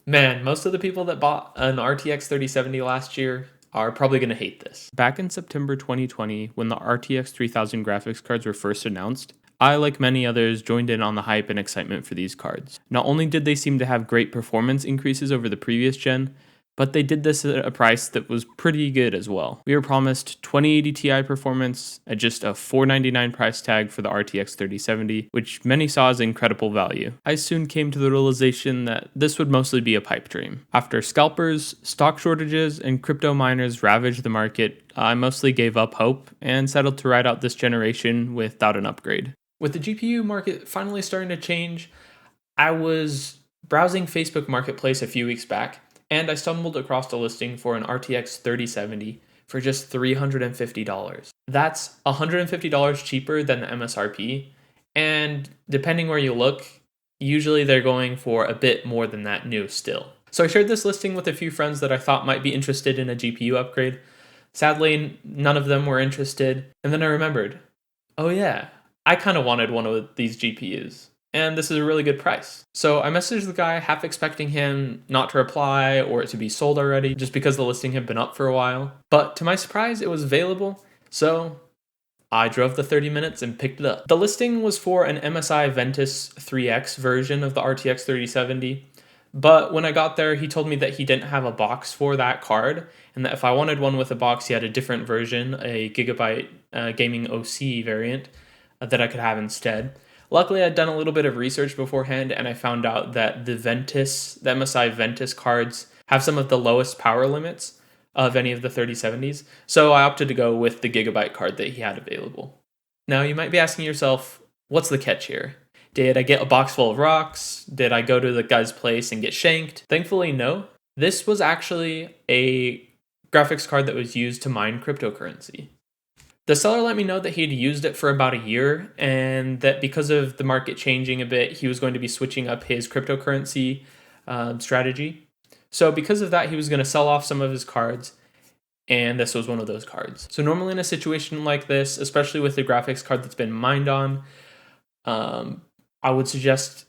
Man, most of the people that bought an RTX 3070 last year are probably going to hate this. Back in September 2020, when the RTX 3000 graphics cards were first announced, I, like many others, joined in on the hype and excitement for these cards. Not only did they seem to have great performance increases over the previous gen, but they did this at a price that was pretty good as well. We were promised 2080 Ti performance at just a $499 price tag for the RTX 3070, which many saw as incredible value. I soon came to the realization that this would mostly be a pipe dream. After scalpers, stock shortages, and crypto miners ravaged the market, I mostly gave up hope and settled to ride out this generation without an upgrade. With the GPU market finally starting to change, I was browsing Facebook Marketplace a few weeks back, and I stumbled across a listing for an RTX 3070 for just $350. That's $150 cheaper than the MSRP, and depending where you look, usually they're going for a bit more than that new still. So I shared this listing with a few friends that I thought might be interested in a GPU upgrade. Sadly, none of them were interested, and then I remembered, oh yeah, I kind of wanted one of these GPUs, and this is a really good price. So I messaged the guy, half expecting him not to reply or it to be sold already, just because the listing had been up for a while. But to my surprise, it was available, so I drove the 30 minutes and picked it up. The listing was for an MSI Ventus 3X version of the RTX 3070, but when I got there, he told me that he didn't have a box for that card, and that if I wanted one with a box, he had a different version, a Gigabyte Gaming OC variant, that I could have instead. Luckily, I'd done a little bit of research beforehand, and I found out that the MSI Ventus cards have some of the lowest power limits of any of the 3070s, so I opted to go with the Gigabyte card that he had available. Now, you might be asking yourself, what's the catch here? Did I get a box full of rocks? Did I go to the guy's place and get shanked? Thankfully, no. This was actually a graphics card that was used to mine cryptocurrency. The seller let me know that he'd used it for about a year, and that because of the market changing a bit, he was going to be switching up his cryptocurrency strategy. So, because of that, he was going to sell off some of his cards, and this was one of those cards. So, normally in a situation like this, especially with a graphics card that's been mined on, I would suggest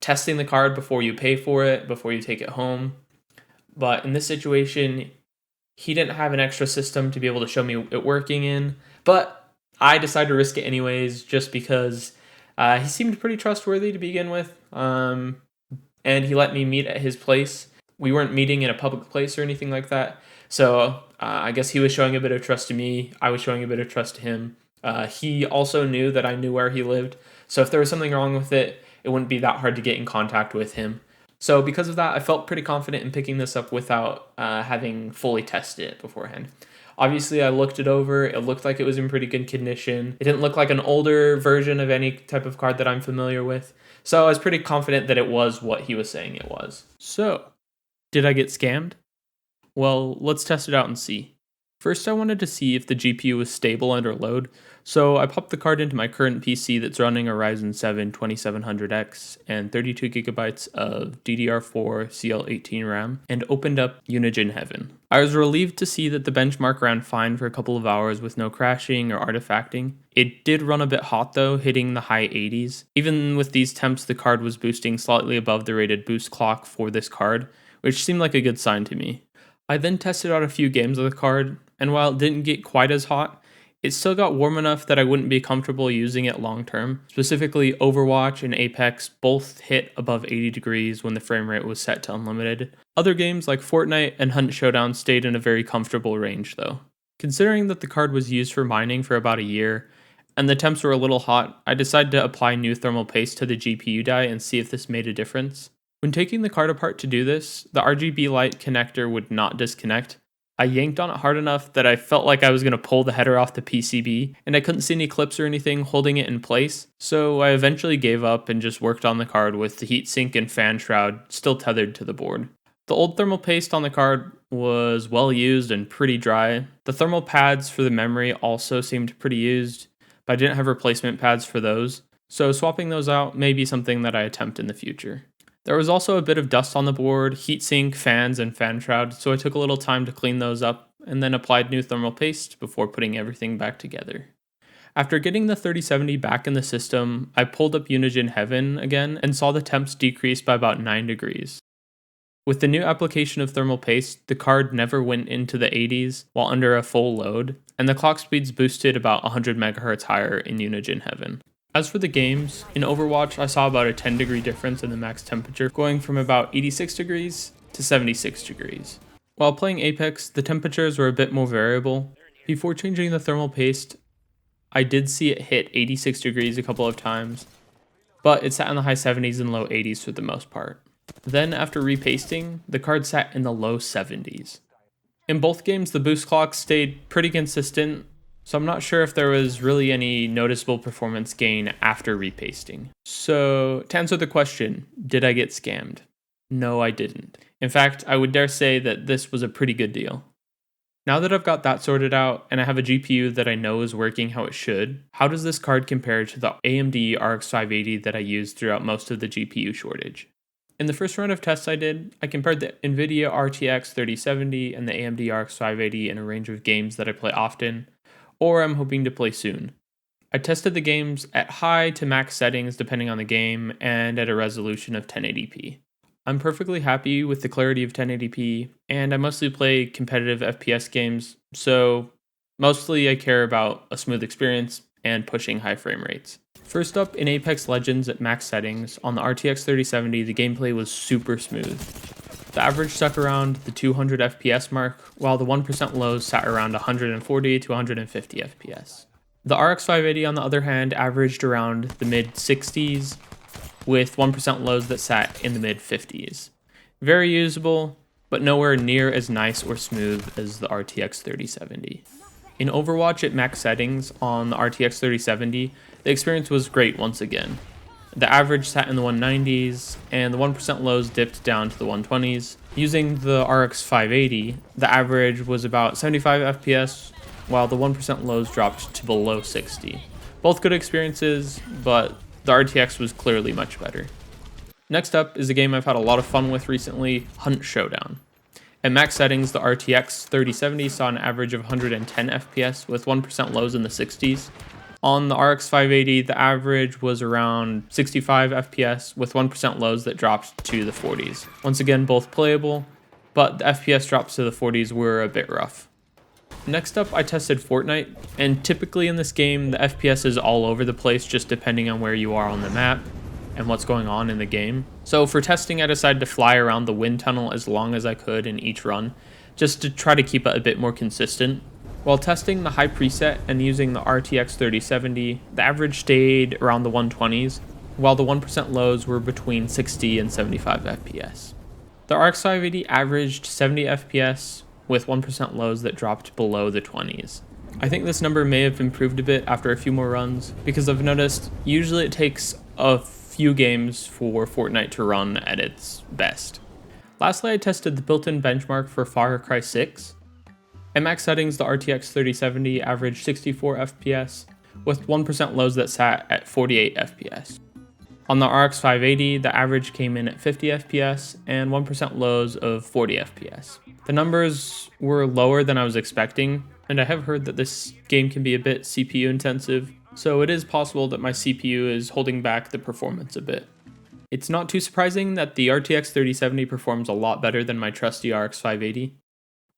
testing the card before you pay for it, before you take it home. But in this situation, he didn't have an extra system to be able to show me it working in, but I decided to risk it anyways just because he seemed pretty trustworthy to begin with, and he let me meet at his place. We weren't meeting in a public place or anything like that, so I guess he was showing a bit of trust to me. I was showing a bit of trust to him. He also knew that I knew where he lived, so if there was something wrong with it, it wouldn't be that hard to get in contact with him. So because of that, I felt pretty confident in picking this up without having fully tested it beforehand. Obviously, I looked it over. It looked like it was in pretty good condition. It didn't look like an older version of any type of card that I'm familiar with. So I was pretty confident that it was what he was saying it was. So, did I get scammed? Well, let's test it out and see. First, I wanted to see if the GPU was stable under load, so I popped the card into my current PC that's running a Ryzen 7 2700X and 32GB of DDR4 CL18 RAM, and opened up Unigine Heaven. I was relieved to see that the benchmark ran fine for a couple of hours with no crashing or artifacting. It did run a bit hot though, hitting the high 80s. Even with these temps, the card was boosting slightly above the rated boost clock for this card, which seemed like a good sign to me. I then tested out a few games of the card, and while it didn't get quite as hot, it still got warm enough that I wouldn't be comfortable using it long term. Specifically, Overwatch and Apex both hit above 80 degrees when the frame rate was set to unlimited. Other games like Fortnite and Hunt Showdown stayed in a very comfortable range though. Considering that the card was used for mining for about a year, and the temps were a little hot, I decided to apply new thermal paste to the GPU die and see if this made a difference. When taking the card apart to do this, the RGB light connector would not disconnect. I yanked on it hard enough that I felt like I was going to pull the header off the PCB, and I couldn't see any clips or anything holding it in place, so I eventually gave up and just worked on the card with the heatsink and fan shroud still tethered to the board. The old thermal paste on the card was well used and pretty dry. The thermal pads for the memory also seemed pretty used, but I didn't have replacement pads for those, so swapping those out may be something that I attempt in the future. There was also a bit of dust on the board, heatsink, fans, and fan shroud, so I took a little time to clean those up and then applied new thermal paste before putting everything back together. After getting the 3070 back in the system, I pulled up Unigine Heaven again and saw the temps decrease by about 9 degrees. With the new application of thermal paste, the card never went into the 80s while under a full load, and the clock speeds boosted about 100 MHz higher in Unigine Heaven. As for the games, in Overwatch I saw about a 10-degree difference in the max temperature, going from about 86 degrees to 76 degrees. While playing Apex, the temperatures were a bit more variable. Before changing the thermal paste, I did see it hit 86 degrees a couple of times, but it sat in the high 70s and low 80s for the most part. Then after repasting, the card sat in the low 70s. In both games, the boost clock stayed pretty consistent, so I'm not sure if there was really any noticeable performance gain after repasting. So to answer the question, did I get scammed? No, I didn't. In fact, I would dare say that this was a pretty good deal. Now that I've got that sorted out and I have a GPU that I know is working how it should, how does this card compare to the AMD RX 580 that I used throughout most of the GPU shortage? In the first round of tests I did, I compared the Nvidia RTX 3070 and the AMD RX 580 in a range of games that I play often, or I'm hoping to play soon. I tested the games at high to max settings depending on the game, and at a resolution of 1080p. I'm perfectly happy with the clarity of 1080p, and I mostly play competitive FPS games, so mostly I care about a smooth experience and pushing high frame rates. First up, in Apex Legends at max settings, on the RTX 3070 the gameplay was super smooth. The average stuck around the 200 FPS mark, while the 1% lows sat around 140 to 150 FPS. The RX 580 on the other hand averaged around the mid 60s, with 1% lows that sat in the mid 50s. Very usable, but nowhere near as nice or smooth as the RTX 3070. In Overwatch at max settings on the RTX 3070, the experience was great once again. The average sat in the 190s, and the 1% lows dipped down to the 120s. Using the RX 580, the average was about 75 FPS, while the 1% lows dropped to below 60. Both good experiences, but the RTX was clearly much better. Next up is a game I've had a lot of fun with recently, Hunt Showdown. At max settings, the RTX 3070 saw an average of 110 FPS with 1% lows in the 60s. On the RX 580, the average was around 65 FPS with 1% lows that dropped to the 40s. Once again, both playable, but the FPS drops to the 40s were a bit rough. Next up, I tested Fortnite, and typically in this game, the FPS is all over the place just depending on where you are on the map and what's going on in the game. So for testing, I decided to fly around the wind tunnel as long as I could in each run, just to try to keep it a bit more consistent. While testing the high preset and using the RTX 3070, the average stayed around the 120s, while the 1% lows were between 60 and 75 FPS. The RX 580 averaged 70 FPS, with 1% lows that dropped below the 20s. I think this number may have improved a bit after a few more runs, because I've noticed usually it takes a few games for Fortnite to run at its best. Lastly, I tested the built-in benchmark for Far Cry 6. At max settings, the RTX 3070 averaged 64 FPS, with 1% lows that sat at 48 FPS. On the RX 580, the average came in at 50 FPS and 1% lows of 40 FPS. The numbers were lower than I was expecting, and I have heard that this game can be a bit CPU intensive, so it is possible that my CPU is holding back the performance a bit. It's not too surprising that the RTX 3070 performs a lot better than my trusty RX 580,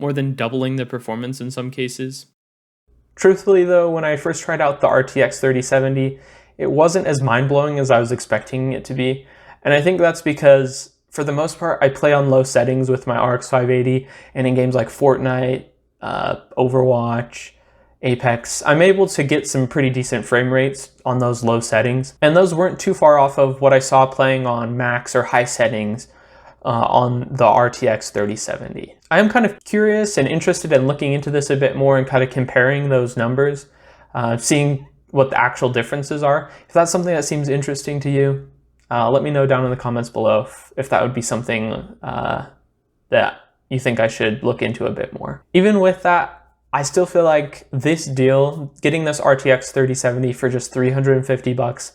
more than doubling the performance in some cases. Truthfully though, when I first tried out the RTX 3070, it wasn't as mind-blowing as I was expecting it to be, and I think that's because, for the most part, I play on low settings with my RX 580, and in games like Fortnite, Overwatch, Apex, I'm able to get some pretty decent frame rates on those low settings, and those weren't too far off of what I saw playing on max or high settings on the RTX 3070. I am kind of curious and interested in looking into this a bit more and kind of comparing those numbers, seeing what the actual differences are. If that's something that seems interesting to you, let me know down in the comments below if that would be something that you think I should look into a bit more. Even with that, I still feel like this deal, getting this RTX 3070 for just $350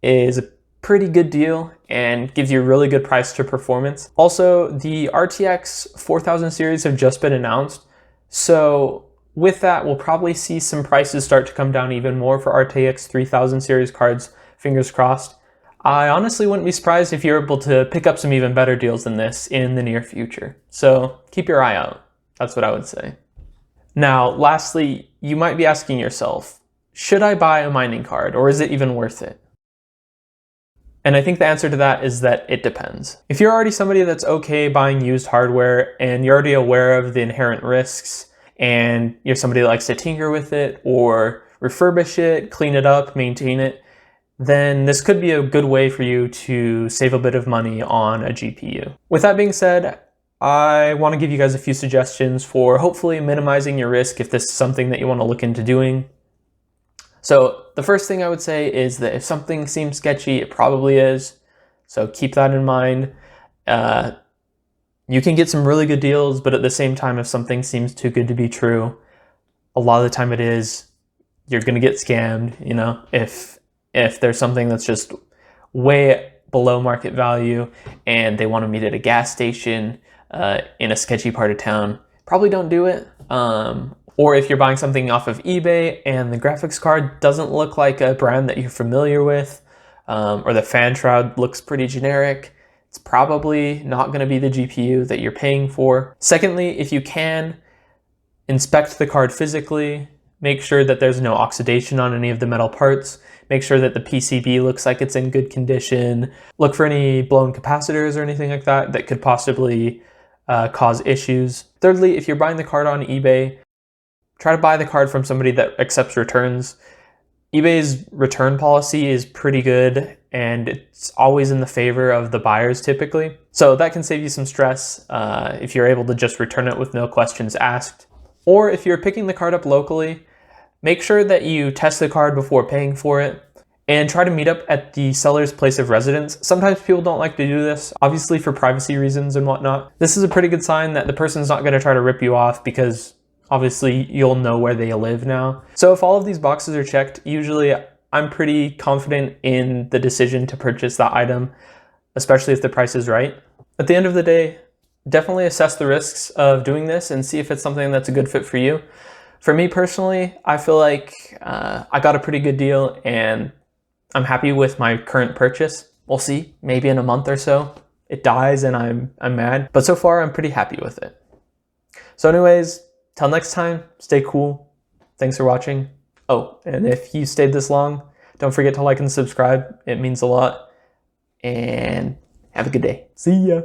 is a pretty good deal and gives you a really good price to performance. Also, the RTX 4000 series have just been announced, so with that, we'll probably see some prices start to come down even more for RTX 3000 series cards, fingers crossed. I honestly wouldn't be surprised if you're able to pick up some even better deals than this in the near future. So keep your eye out. That's what I would say. Now, lastly, you might be asking yourself, should I buy a mining card or is it even worth it? And I think the answer to that is that it depends. If you're already somebody that's okay buying used hardware and you're already aware of the inherent risks and you're somebody that likes to tinker with it or refurbish it, clean it up, maintain it, then this could be a good way for you to save a bit of money on a GPU. With that being said, I want to give you guys a few suggestions for hopefully minimizing your risk if this is something that you want to look into doing. So the first thing I would say is that if something seems sketchy, it probably is. So keep that in mind. You can get some really good deals, but at the same time, if something seems too good to be true, a lot of the time it is. You're going to get scammed, you know, if there's something that's just way below market value and they want to meet at a gas station in a sketchy part of town, probably don't do it. Or if you're buying something off of eBay and the graphics card doesn't look like a brand that you're familiar with, or the fan shroud looks pretty generic, it's probably not going to be the GPU that you're paying for. Secondly, if you can, inspect the card physically. Make sure that there's no oxidation on any of the metal parts. Make sure that the PCB looks like it's in good condition. Look for any blown capacitors or anything like that that could possibly cause issues. Thirdly, if you're buying the card on eBay, try to buy the card from somebody that accepts returns. eBay's return policy is pretty good and it's always in the favor of the buyers typically. So that can save you some stress if you're able to just return it with no questions asked. Or if you're picking the card up locally, make sure that you test the card before paying for it and try to meet up at the seller's place of residence. Sometimes people don't like to do this, obviously for privacy reasons and whatnot. This is a pretty good sign that the person's not going to try to rip you off because obviously you'll know where they live now. So if all of these boxes are checked, usually I'm pretty confident in the decision to purchase that item, especially if the price is right. At the end of the day, definitely assess the risks of doing this and see if it's something that's a good fit for you. For me personally, I feel like I got a pretty good deal and I'm happy with my current purchase. We'll see, maybe in a month or so it dies and I'm mad, but so far I'm pretty happy with it. So anyways, till next time, stay cool. Thanks for watching. Oh, and if you stayed this long, don't forget to like and subscribe. It means a lot. And have a good day. See ya.